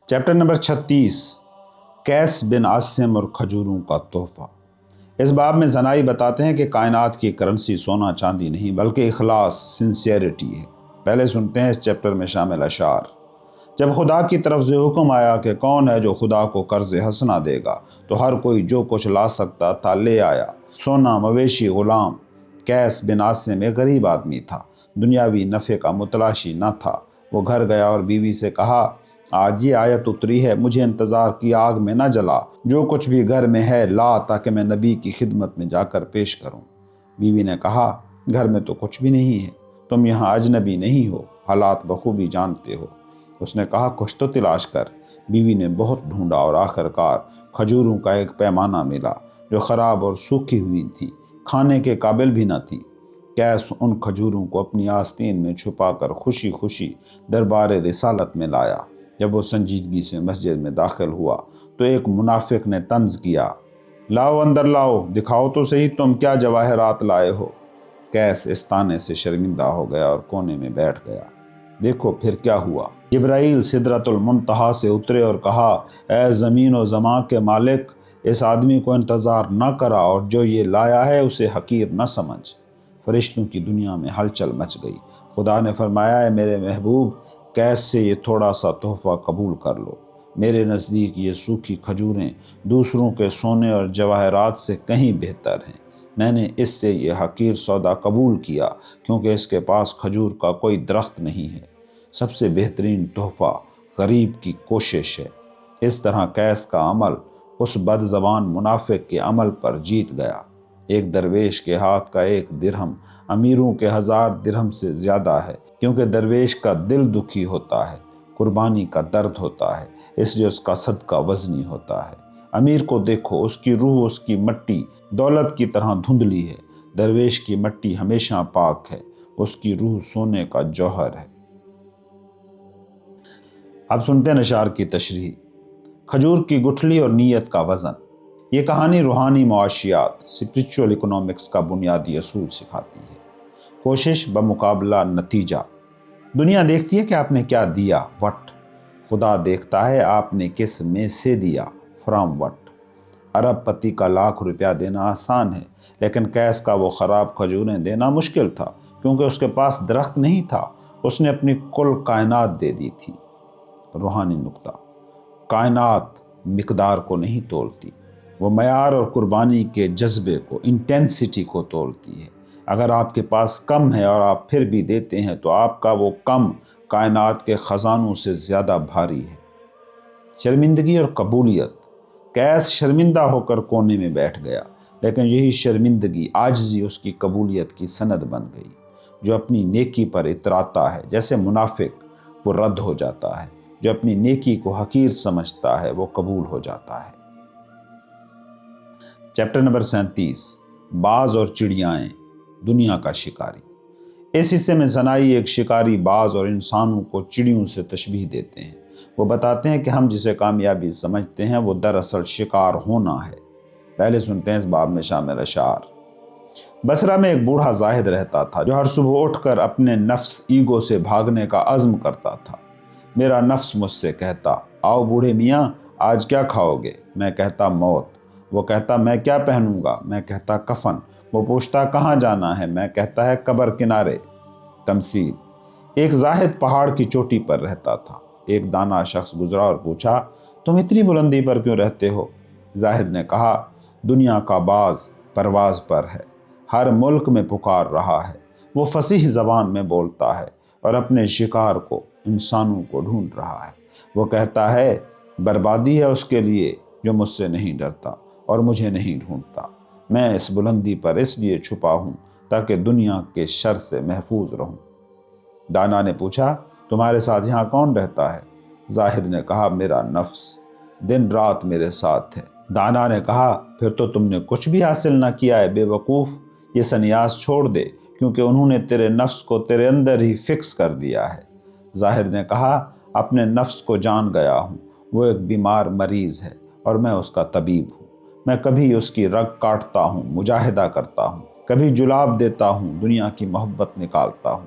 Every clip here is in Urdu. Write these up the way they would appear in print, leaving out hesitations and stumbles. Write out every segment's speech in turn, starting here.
چیپٹر نمبر 36 قیس بن عاصم اور کھجوروں کا تحفہ۔ اس باب میں زنائی بتاتے ہیں کہ کائنات کی کرنسی سونا چاندی نہیں بلکہ اخلاص، سنسیئرٹی ہے۔ پہلے سنتے ہیں اس چیپٹر میں شامل اشعار۔ جب خدا کی طرف سے حکم آیا کہ کون ہے جو خدا کو قرض حسنہ دے گا، تو ہر کوئی جو کچھ لا سکتا تھا لے آیا، سونا، مویشی، غلام۔ قیس بن عاصم ایک غریب آدمی تھا، دنیاوی نفع کا متلاشی نہ تھا۔ وہ گھر گیا اور بیوی سے کہا، آج یہ آیت اتری ہے، مجھے انتظار کی آگ میں نہ جلا، جو کچھ بھی گھر میں ہے لا تاکہ میں نبی کی خدمت میں جا کر پیش کروں۔ بیوی نے کہا، گھر میں تو کچھ بھی نہیں ہے، تم یہاں اجنبی نہیں ہو، حالات بخوبی جانتے ہو۔ اس نے کہا، کچھ تو تلاش کر۔ بیوی نے بہت ڈھونڈا اور آخرکار کھجوروں کا ایک پیمانہ ملا جو خراب اور سوکھی ہوئی تھی، کھانے کے قابل بھی نہ تھی۔ قیس ان کھجوروں کو اپنی آستین میں چھپا کر خوشی خوشی دربار رسالت میں لایا۔ جب وہ سنجیدگی سے مسجد میں داخل ہوا تو ایک منافق نے طنز کیا، لاؤ اندر لاؤ، دکھاؤ تو صحیح تم کیا جواہرات لائے ہو۔ قیس اس طانے سے شرمندہ ہو گیا اور کونے میں بیٹھ گیا۔ دیکھو پھر کیا ہوا۔ جبرائیل سدرۃ المنتہا سے اترے اور کہا، اے زمین و زمان کے مالک، اس آدمی کو انتظار نہ کرا اور جو یہ لایا ہے اسے حقیر نہ سمجھ۔ فرشتوں کی دنیا میں ہلچل مچ گئی۔ خدا نے فرمایا، اے میرے محبوب، قیس سے یہ تھوڑا سا تحفہ قبول کر لو۔ میرے نزدیک یہ سوکھی کھجوریں دوسروں کے سونے اور جواہرات سے کہیں بہتر ہیں۔ میں نے اس سے یہ حقیر سودا قبول کیا کیونکہ اس کے پاس کھجور کا کوئی درخت نہیں ہے۔ سب سے بہترین تحفہ غریب کی کوشش ہے۔ اس طرح قیس کا عمل اس بد زبان منافق کے عمل پر جیت گیا۔ ایک درویش کے ہاتھ کا ایک درہم امیروں کے 1000 درہم سے زیادہ ہے، کیونکہ درویش کا دل دکھی ہوتا ہے، قربانی کا درد ہوتا ہے، اس لیے اس کا صدقہ وزنی ہوتا ہے۔ امیر کو دیکھو، اس کی روح، اس کی مٹی دولت کی طرح دھندلی ہے، درویش کی مٹی ہمیشہ پاک ہے، اس کی روح سونے کا جوہر ہے۔ اب سنتے ہیں اشعار کی تشریح۔ کھجور کی گٹھلی اور نیت کا وزن۔ یہ کہانی روحانی معاشیات، اسپرچول اکنامکس کا بنیادی اصول سکھاتی ہے۔ کوشش بمقابلہ نتیجہ۔ دنیا دیکھتی ہے کہ آپ نے کیا دیا، وٹ۔ خدا دیکھتا ہے آپ نے کس میں سے دیا، فرام وٹ۔ ارب پتی کا 1,00,000 روپیہ دینا آسان ہے، لیکن قیس کا وہ خراب کھجوریں دینا مشکل تھا، کیونکہ اس کے پاس درخت نہیں تھا۔ اس نے اپنی کل کائنات دے دی تھی۔ روحانی نکتہ۔ کائنات مقدار کو نہیں تولتی، وہ معیار اور قربانی کے جذبے کو، انٹینسٹی کو تولتی ہے۔ اگر آپ کے پاس کم ہے اور آپ پھر بھی دیتے ہیں تو آپ کا وہ کم کائنات کے خزانوں سے زیادہ بھاری ہے۔ شرمندگی اور قبولیت۔ قیس شرمندہ ہو کر کونے میں بیٹھ گیا، لیکن یہی شرمندگی، عاجزی اس کی قبولیت کی سند بن گئی۔ جو اپنی نیکی پر اتراتا ہے جیسے منافق، وہ رد ہو جاتا ہے۔ جو اپنی نیکی کو حقیر سمجھتا ہے وہ قبول ہو جاتا ہے۔ چیپٹر نمبر 37 باز اور چڑیائیں، دنیا کا شکاری۔ اس حصے میں زنائی ایک شکاری باز اور انسانوں کو چڑیوں سے تشبیہ دیتے ہیں۔ وہ بتاتے ہیں کہ ہم جسے کامیابی سمجھتے ہیں وہ دراصل شکار ہونا ہے۔ پہلے سنتے ہیں اس باب میں شامل اشعار۔ بصرہ میں ایک بوڑھا زاہد رہتا تھا جو ہر صبح اٹھ کر اپنے نفس ایگو سے بھاگنے کا عزم کرتا تھا۔ میرا نفس مجھ سے کہتا، آؤ بوڑھے میاں، آج کیا کھاؤ گے؟ میں کہتا، موت۔ وہ کہتا، میں کیا پہنوں گا؟ میں کہتا، کفن۔ وہ پوچھتا، کہاں جانا ہے؟ میں کہتا ہے، قبر کنارے۔ تمثیل۔ ایک زاہد پہاڑ کی چوٹی پر رہتا تھا۔ ایک دانا شخص گزرا اور پوچھا، تم اتنی بلندی پر کیوں رہتے ہو؟ زاہد نے کہا، دنیا کا باز پرواز پر ہے، ہر ملک میں پکار رہا ہے۔ وہ فصیح زبان میں بولتا ہے اور اپنے شکار کو، انسانوں کو ڈھونڈ رہا ہے۔ وہ کہتا ہے، بربادی ہے اس کے لیے جو مجھ سے نہیں ڈرتا اور مجھے نہیں ڈھونڈتا۔ میں اس بلندی پر اس لیے چھپا ہوں تاکہ دنیا کے شر سے محفوظ رہوں۔ دانا نے پوچھا، تمہارے ساتھ یہاں کون رہتا ہے؟ زاہد نے کہا، میرا نفس دن رات میرے ساتھ ہے۔ دانا نے کہا، پھر تو تم نے کچھ بھی حاصل نہ کیا ہے بے وقوف، یہ سنیاس چھوڑ دے، کیونکہ انہوں نے تیرے نفس کو تیرے اندر ہی فکس کر دیا ہے۔ زاہد نے کہا، اپنے نفس کو جان گیا ہوں، وہ ایک بیمار مریض ہے اور میں اس کا طبیب ہوں۔ میں کبھی اس کی رگ کاٹتا ہوں، مجاہدہ کرتا ہوں، کبھی جلاب دیتا ہوں، دنیا کی محبت نکالتا ہوں،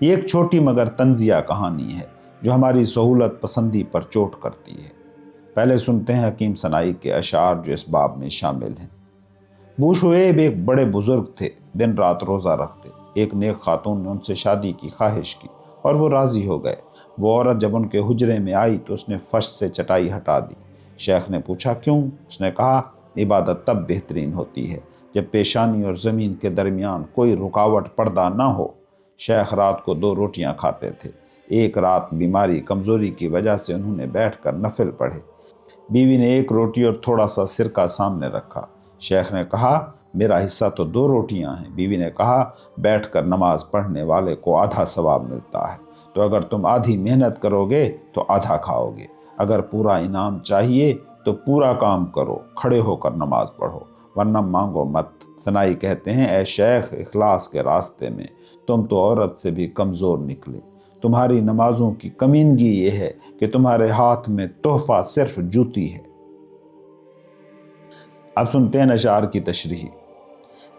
یہ ایک چھوٹی مگر طنزیہ کہانی ہے جو ہماری سہولت پسندی پر چوٹ کرتی ہے۔ پہلے سنتے ہیں حکیم سنائی کے اشعار جو اس باب میں شامل ہیں۔ بو شعیب ایک بڑے بزرگ تھے، دن رات روزہ رکھتے۔ ایک نیک خاتون نے ان سے شادی کی خواہش کی اور وہ راضی ہو گئے۔ وہ عورت جب ان کے حجرے میں آئی تو اس نے فرش سے چٹائی ہٹا دی۔ شیخ نے پوچھا کیوں؟ اس نے کہا عبادت تب بہترین ہوتی ہے جب پیشانی اور زمین کے درمیان کوئی رکاوٹ پردہ نہ ہو۔ شیخ رات کو 2 روٹیاں کھاتے تھے۔ ایک رات بیماری کمزوری کی وجہ سے انہوں نے بیٹھ کر نفل پڑھے۔ بیوی نے 1 روٹی اور تھوڑا سا سرکہ سامنے رکھا۔ شیخ نے کہا میرا حصہ تو 2 روٹیاں ہیں۔ بیوی نے کہا بیٹھ کر نماز پڑھنے والے کو آدھا ثواب ملتا ہے، تو اگر تم آدھی محنت کرو گے تو آدھا کھاؤ گے۔ اگر پورا انعام چاہیے تو پورا کام کرو، کھڑے ہو کر نماز پڑھو، ورنہ مانگو مت۔ سنائی کہتے ہیں اے شیخ، اخلاص کے راستے میں تم تو عورت سے بھی کمزور نکلے۔ تمہاری نمازوں کی کمینگی یہ ہے کہ تمہارے ہاتھ میں تحفہ صرف جوتی ہے۔ اب سنتے ہیں اشعار کی تشریح۔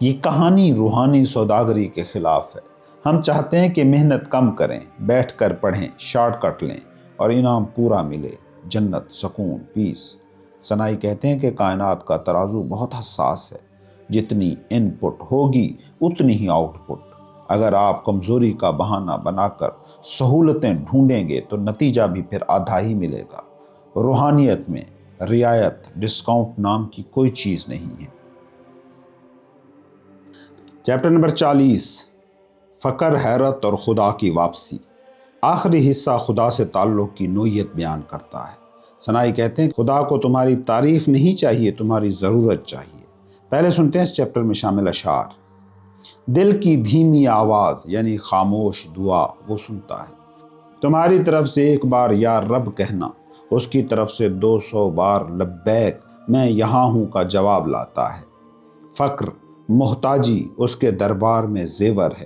یہ کہانی روحانی سوداگری کے خلاف ہے۔ ہم چاہتے ہیں کہ محنت کم کریں، بیٹھ کر پڑھیں، شارٹ کٹ لیں اور انعام پورا ملے، جنت، سکون، پیس۔ سنائی کہتے ہیں کہ کائنات کا ترازو بہت حساس ہے، جتنی ان پٹ ہوگی اتنی ہی آؤٹ پٹ۔ اگر آپ کمزوری کا بہانہ بنا کر سہولتیں ڈھونڈیں گے تو نتیجہ بھی پھر آدھا ہی ملے گا۔ روحانیت میں رعایت، ڈسکاؤنٹ نام کی کوئی چیز نہیں ہے۔ چیپٹر نمبر 40، فقر، حیرت اور خدا کی واپسی۔ آخری حصہ خدا سے تعلق کی نوعیت بیان کرتا ہے۔ سنائی کہتے ہیں خدا کو تمہاری تعریف نہیں چاہیے، تمہاری ضرورت چاہیے۔ پہلے سنتے ہیں اس چیپٹر میں شامل اشعار۔ دل کی دھیمی آواز یعنی خاموش دعا وہ سنتا ہے۔ تمہاری طرف سے 1 بار یا رب کہنا اس کی طرف سے 200 بار لبیک میں یہاں ہوں کا جواب لاتا ہے۔ فقر، محتاجی اس کے دربار میں زیور ہے۔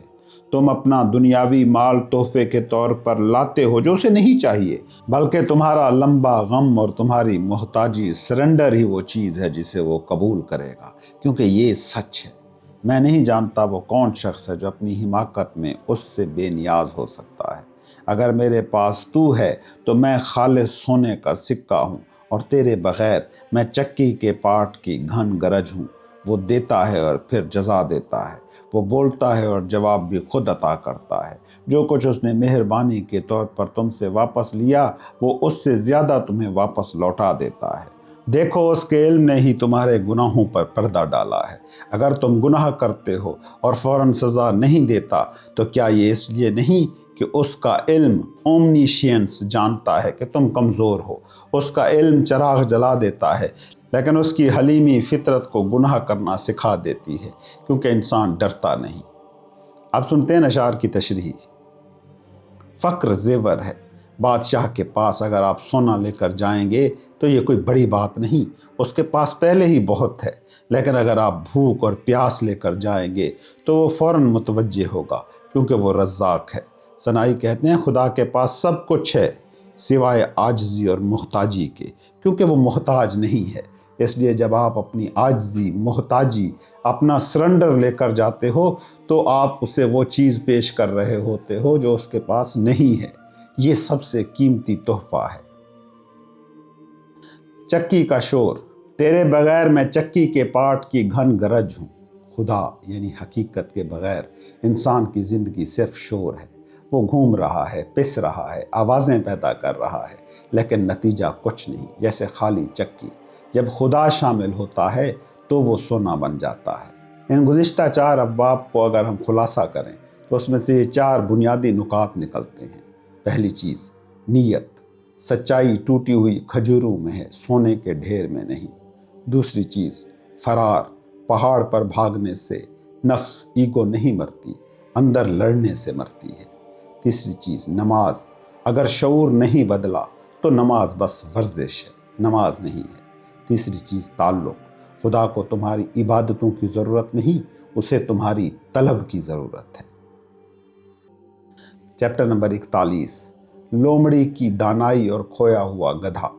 تم اپنا دنیاوی مال تحفے کے طور پر لاتے ہو جو اسے نہیں چاہیے، بلکہ تمہارا لمبا غم اور تمہاری محتاجی سرنڈر ہی وہ چیز ہے جسے وہ قبول کرے گا، کیونکہ یہ سچ ہے۔ میں نہیں جانتا وہ کون شخص ہے جو اپنی حماقت میں اس سے بے نیاز ہو سکتا ہے۔ اگر میرے پاس تو ہے تو میں خالص سونے کا سکہ ہوں، اور تیرے بغیر میں چکی کے پاٹ کی گھن گرج ہوں۔ وہ دیتا ہے اور پھر جزا دیتا ہے، وہ بولتا ہے اور جواب بھی خود عطا کرتا ہے۔ جو کچھ اس نے مہربانی کے طور پر تم سے واپس لیا وہ اس سے زیادہ تمہیں واپس لوٹا دیتا ہے۔ دیکھو اس کے علم نے ہی تمہارے گناہوں پر پردہ ڈالا ہے۔ اگر تم گناہ کرتے ہو اور فوراً سزا نہیں دیتا تو کیا یہ اس لیے نہیں کہ اس کا علم اومنیشینس جانتا ہے کہ تم کمزور ہو؟ اس کا علم چراغ جلا دیتا ہے، لیکن اس کی حلیمی فطرت کو گناہ کرنا سکھا دیتی ہے، کیونکہ انسان ڈرتا نہیں۔ اب سنتے ہیں اشعار کی تشریح۔ فقر زیور ہے۔ بادشاہ کے پاس اگر آپ سونا لے کر جائیں گے تو یہ کوئی بڑی بات نہیں، اس کے پاس پہلے ہی بہت ہے۔ لیکن اگر آپ بھوک اور پیاس لے کر جائیں گے تو وہ فوراً متوجہ ہوگا، کیونکہ وہ رزاق ہے۔ سنائی کہتے ہیں خدا کے پاس سب کچھ ہے سوائے عاجزی اور محتاجی کے، کیونکہ وہ محتاج نہیں ہے۔ اس لیے جب آپ اپنی عاجزی، محتاجی، اپنا سرنڈر لے کر جاتے ہو تو آپ اسے وہ چیز پیش کر رہے ہوتے ہو جو اس کے پاس نہیں ہے۔ یہ سب سے قیمتی تحفہ ہے۔ چکی کا شور۔ تیرے بغیر میں چکی کے پاٹ کی گھن گرج ہوں۔ خدا یعنی حقیقت کے بغیر انسان کی زندگی صرف شور ہے۔ وہ گھوم رہا ہے، پس رہا ہے، آوازیں پیدا کر رہا ہے، لیکن نتیجہ کچھ نہیں، جیسے خالی چکی۔ جب خدا شامل ہوتا ہے تو وہ سونا بن جاتا ہے۔ ان گزشتہ 4 ابواب کو اگر ہم خلاصہ کریں تو اس میں سے یہ 4 بنیادی نکات نکلتے ہیں۔ پہلی چیز نیت۔ سچائی ٹوٹی ہوئی کھجوروں میں ہے، سونے کے ڈھیر میں نہیں۔ دوسری چیز فرار۔ پہاڑ پر بھاگنے سے نفس، ایگو نہیں مرتی، اندر لڑنے سے مرتی ہے۔ تیسری چیز نماز۔ اگر شعور نہیں بدلا تو نماز بس ورزش ہے، نماز نہیں ہے۔ تیسری چیز تعلق۔ خدا کو تمہاری عبادتوں کی ضرورت نہیں، اسے تمہاری طلب کی ضرورت ہے۔ چیپٹر نمبر 41، لومڑی کی دانائی اور کھویا ہوا گدھا۔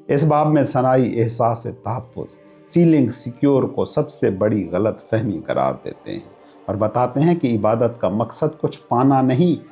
اس باب میں سنائی احساس تحفظ، فیلنگ سیکیور کو سب سے بڑی غلط فہمی قرار دیتے ہیں اور بتاتے ہیں کہ عبادت کا مقصد کچھ پانا نہیں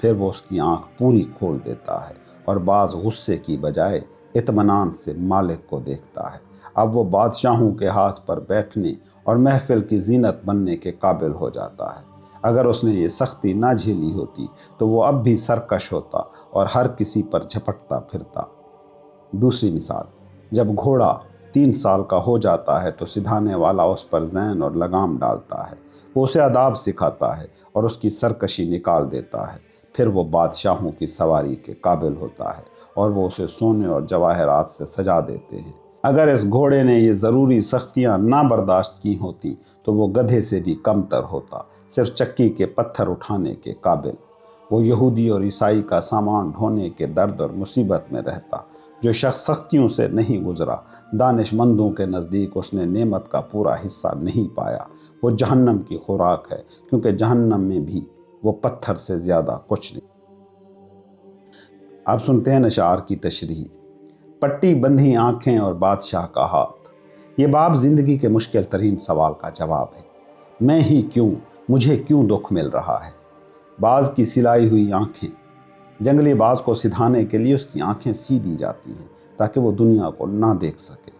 پھر وہ اس کی آنکھ پوری کھول دیتا ہے اور بعض غصے کی بجائے اطمینان سے مالک کو دیکھتا ہے۔ اب وہ بادشاہوں کے ہاتھ پر بیٹھنے اور محفل کی زینت بننے کے قابل ہو جاتا ہے۔ اگر اس نے یہ سختی نہ جھیلی ہوتی تو وہ اب بھی سرکش ہوتا اور ہر کسی پر جھپٹتا پھرتا۔ دوسری مثال، جب گھوڑا 3 سال کا ہو جاتا ہے تو سدھانے والا اس پر زین اور لگام ڈالتا ہے۔ وہ اسے آداب سکھاتا ہے اور اس کی سرکشی نکال دیتا ہے۔ پھر وہ بادشاہوں کی سواری کے قابل ہوتا ہے اور وہ اسے سونے اور جواہرات سے سجا دیتے ہیں۔ اگر اس گھوڑے نے یہ ضروری سختیاں نہ برداشت کی ہوتی تو وہ گدھے سے بھی کم تر ہوتا، صرف چکی کے پتھر اٹھانے کے قابل۔ وہ یہودی اور عیسائی کا سامان ڈھونے کے درد اور مصیبت میں رہتا۔ جو شخص سختیوں سے نہیں گزرا، دانش مندوں کے نزدیک اس نے نعمت کا پورا حصہ نہیں پایا۔ وہ جہنم کی خوراک ہے، کیونکہ جہنم میں بھی وہ پتھر سے زیادہ کچھ نہیں۔ آپ سنتے ہیں اشعار کی تشریح۔ پٹی بندھی آنکھیں اور بادشاہ کا ہاتھ۔ یہ باب زندگی کے مشکل ترین سوال کا جواب ہے۔ میں ہی کیوں، مجھے کیوں دکھ مل رہا ہے؟ باز کی سلائی ہوئی آنکھیں۔ جنگلی باز کو سدھانے کے لیے اس کی آنکھیں سی دی جاتی ہیں تاکہ وہ دنیا کو نہ دیکھ سکے۔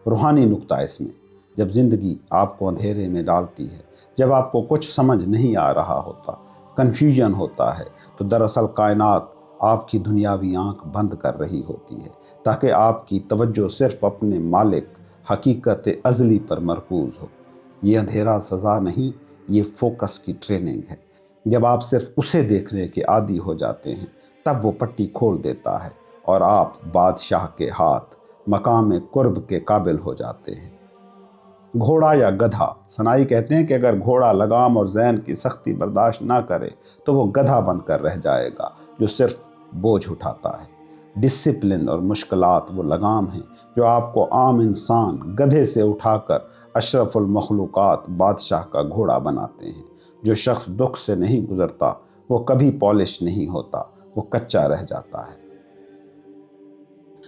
روحانی نقطہ اس میں، جب زندگی آپ کو اندھیرے میں ڈالتی ہے، جب آپ کو کچھ سمجھ نہیں آ رہا ہوتا، کنفیوژن ہوتا ہے، تو دراصل کائنات آپ کی دنیاوی آنکھ بند کر رہی ہوتی ہے تاکہ آپ کی توجہ صرف اپنے مالک حقیقت ازلی پر مرکوز ہو۔ یہ اندھیرا سزا نہیں، یہ فوکس کی ٹریننگ ہے۔ جب آپ صرف اسے دیکھنے کے عادی ہو جاتے ہیں، تب وہ پٹی کھول دیتا ہے اور آپ بادشاہ کے ہاتھ، مقام قرب کے قابل ہو جاتے ہیں۔ گھوڑا یا گدھا؟ سنائی کہتے ہیں کہ اگر گھوڑا لگام اور زین کی سختی برداشت نہ کرے تو وہ گدھا بن کر رہ جائے گا جو صرف بوجھ اٹھاتا ہے۔ ڈسپلن اور مشکلات وہ لگام ہیں جو آپ کو عام انسان گدھے سے اٹھا کر اشرف المخلوقات بادشاہ کا گھوڑا بناتے ہیں۔ جو شخص دکھ سے نہیں گزرتا وہ کبھی پالش نہیں ہوتا، وہ کچا رہ جاتا ہے۔